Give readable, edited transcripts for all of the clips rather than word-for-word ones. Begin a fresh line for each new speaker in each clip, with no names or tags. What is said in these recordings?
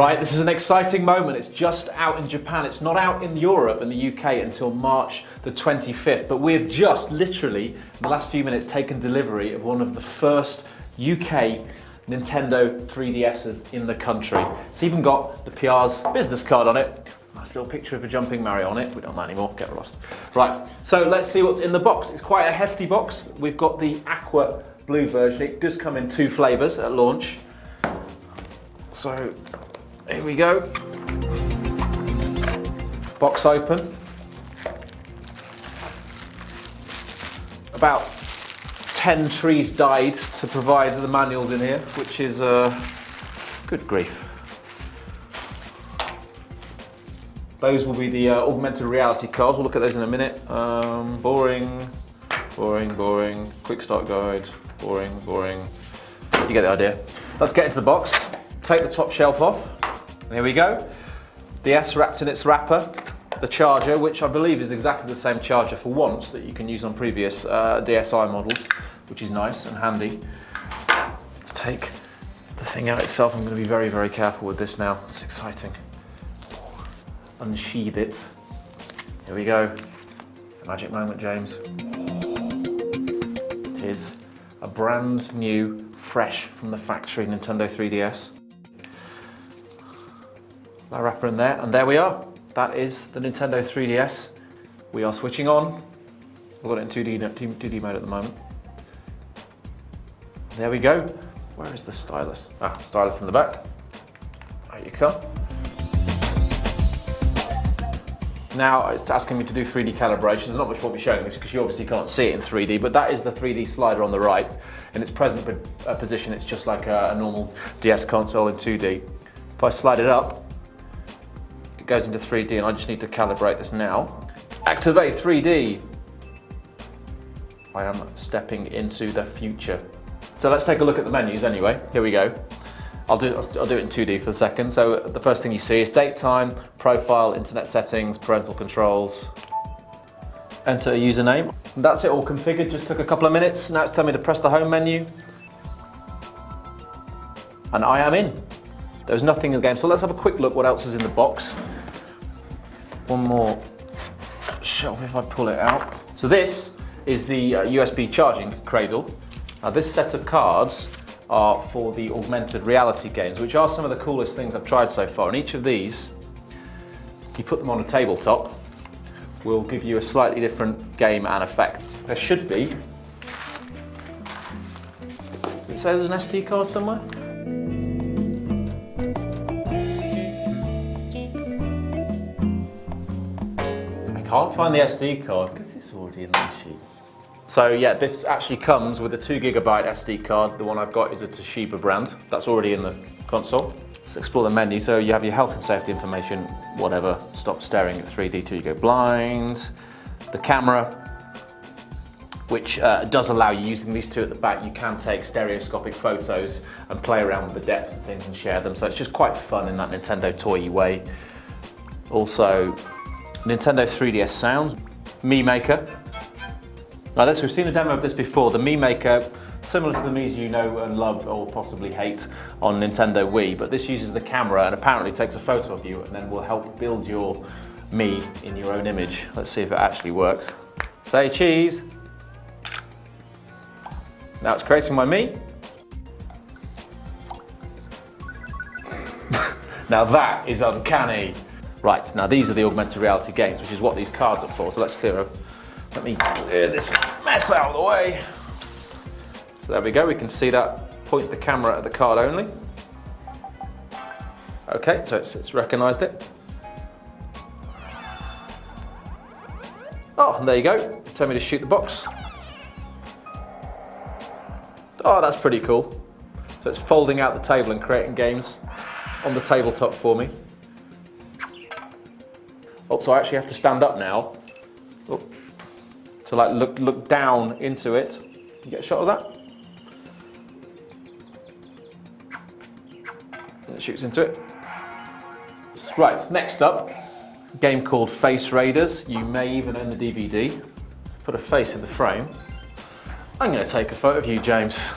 Right, this is an exciting moment. It's just out in Japan. It's not out in Europe and the UK until March the 25th, but we've just literally, in the last few minutes, taken delivery of one of the first UK Nintendo 3DS's in the country. It's even got the PR's business card on it. Nice little picture of a jumping Mario on it. We don't know anymore, get lost. Right, so let's see what's in the box. It's quite a hefty box. We've got the Aqua Blue version. It does come in 2 flavors at launch. So, here we go. Box open. About 10 trees died to provide the manuals in here, which is good grief. Those will be the augmented reality cards. We'll look at those in a minute. Boring, boring, boring. Quick start guide. Boring, boring. You get the idea. Let's get into the box. Take the top shelf off. Here we go. The S wrapped in its wrapper. The charger, which I believe is exactly the same charger for once that you can use on previous DSi models, which is nice and handy. Let's take the thing out itself. I'm going to be very, very careful with this now. It's exciting. Unsheath it. Here we go. Magic moment, James. It is a brand new, fresh from the factory Nintendo 3DS. That wrapper in there, and there we are. That is the Nintendo 3DS. We are switching on. We've got it in 2D mode at the moment. There we go. Where is the stylus? Ah, stylus in the back. There you come. Now it's asking me to do 3D calibration. There's not much point me showing this because you obviously can't see it in 3D, but that is the 3D slider on the right. In its present position, it's just like a normal DS console in 2D. If I slide it up, it goes into 3D, and I just need to calibrate this now. Activate 3D. I am stepping into the future. So let's take a look at the menus anyway. Here we go. I'll do it in 2D for a second. So the first thing you see is date time, profile, internet settings, parental controls. Enter a username. And that's it all configured, just took a couple of minutes. Now it's telling me to press the home menu. And I am in. There's nothing in the game. So let's have a quick look what else is in the box. One more shelf if I pull it out. So this is the USB charging cradle. Now this set of cards are for the augmented reality games, which are some of the coolest things I've tried so far. And each of these, if you put them on a tabletop, will give you a slightly different game and effect. There should be. Did it say there's an SD card somewhere? I can't find the SD card because it's already in the sheet. So yeah, this actually comes with a 2GB SD card. The one I've got is a Toshiba brand. That's already in the console. Let's explore the menu. So you have your health and safety information, whatever. Stop staring at 3D till you go blind. The camera, which does allow you, using these two at the back, you can take stereoscopic photos and play around with the depth of things and share them. So it's just quite fun in that Nintendo toy way. Also, Nintendo 3DS sounds. Mii Maker. Now we've seen a demo of this before. The Mii Maker, similar to the Miis you know and love or possibly hate on Nintendo Wii, but this uses the camera and apparently takes a photo of you and then will help build your Mii in your own image. Let's see if it actually works. Say cheese. Now it's creating my Mii. Now that is uncanny. Right, now these are the augmented reality games, which is what these cards are for. So let's let me clear this mess out of the way. So there we go, we can see that, point the camera at the card only. Okay, so it's recognised it. Oh, and there you go, it's telling me to shoot the box. Oh, that's pretty cool. So it's folding out the table and creating games on the tabletop for me. Oh, so I actually have to stand up now. Oh. So like look down into it. You get a shot of that? And it shoots into it. Right, next up, a game called Face Raiders. You may even own the DVD. Put a face in the frame. I'm going to take a photo of you, James.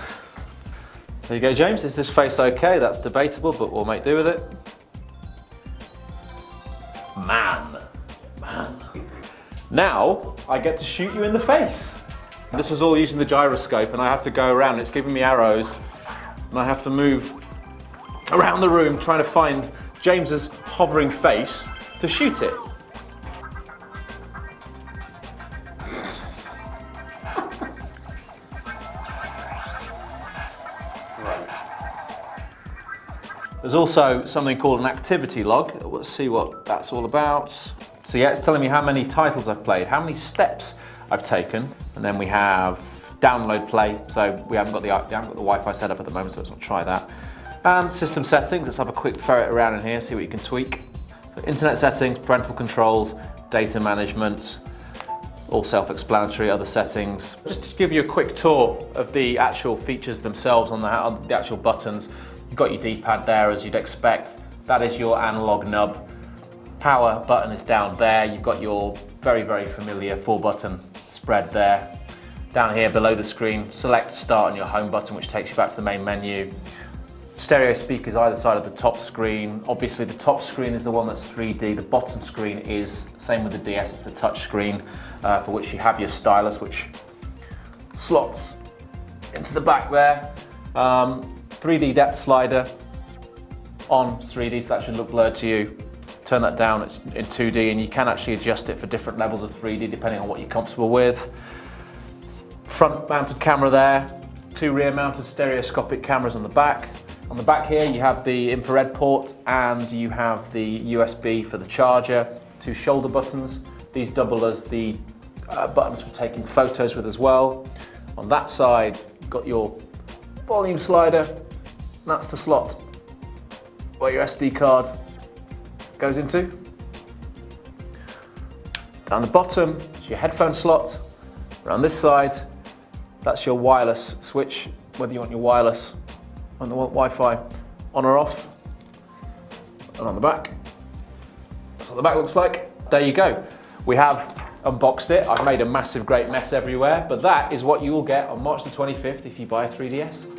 There you go, James. Is this face okay? That's debatable, but we'll make do with it. man. Now, I get to shoot you in the face. This is all using the gyroscope, and I have to go around. It's giving me arrows, and I have to move around the room trying to find James's hovering face to shoot it. There's also something called an activity log. Let's see what that's all about. So yeah, it's telling me how many titles I've played, how many steps I've taken, and then we have download play. So we haven't got the Wi-Fi set up at the moment, so let's not try that. And system settings. Let's have a quick ferret around in here, see what you can tweak. So internet settings, parental controls, data management, all self-explanatory. Other settings. Just to give you a quick tour of the actual features themselves on the actual buttons. You've got your D-pad there, as you'd expect. That is your analog nub. Power button is down there. You've got your very, very familiar 4-button spread there. Down here below the screen, select start on your home button, which takes you back to the main menu. Stereo speakers either side of the top screen. Obviously the top screen is the one that's 3D. The bottom screen is, same with the DS, it's the touch screen, for which you have your stylus, which slots into the back there. 3D depth slider on 3D, so that should look blurred to you. Turn that down, it's in 2D, and you can actually adjust it for different levels of 3D depending on what you're comfortable with. Front mounted camera there, 2 rear mounted stereoscopic cameras on the back. On the back here you have the infrared port and you have the USB for the charger, 2 shoulder buttons. These double as the buttons for taking photos with as well. On that side you've got your volume slider. That's the slot where your SD card goes into. Down the bottom is your headphone slot. Around this side, that's your wireless switch, whether you want your wireless on the Wi-Fi on or off. And on the back, that's what the back looks like. There you go. We have unboxed it. I've made a massive great mess everywhere, but that is what you will get on March the 25th if you buy a 3DS.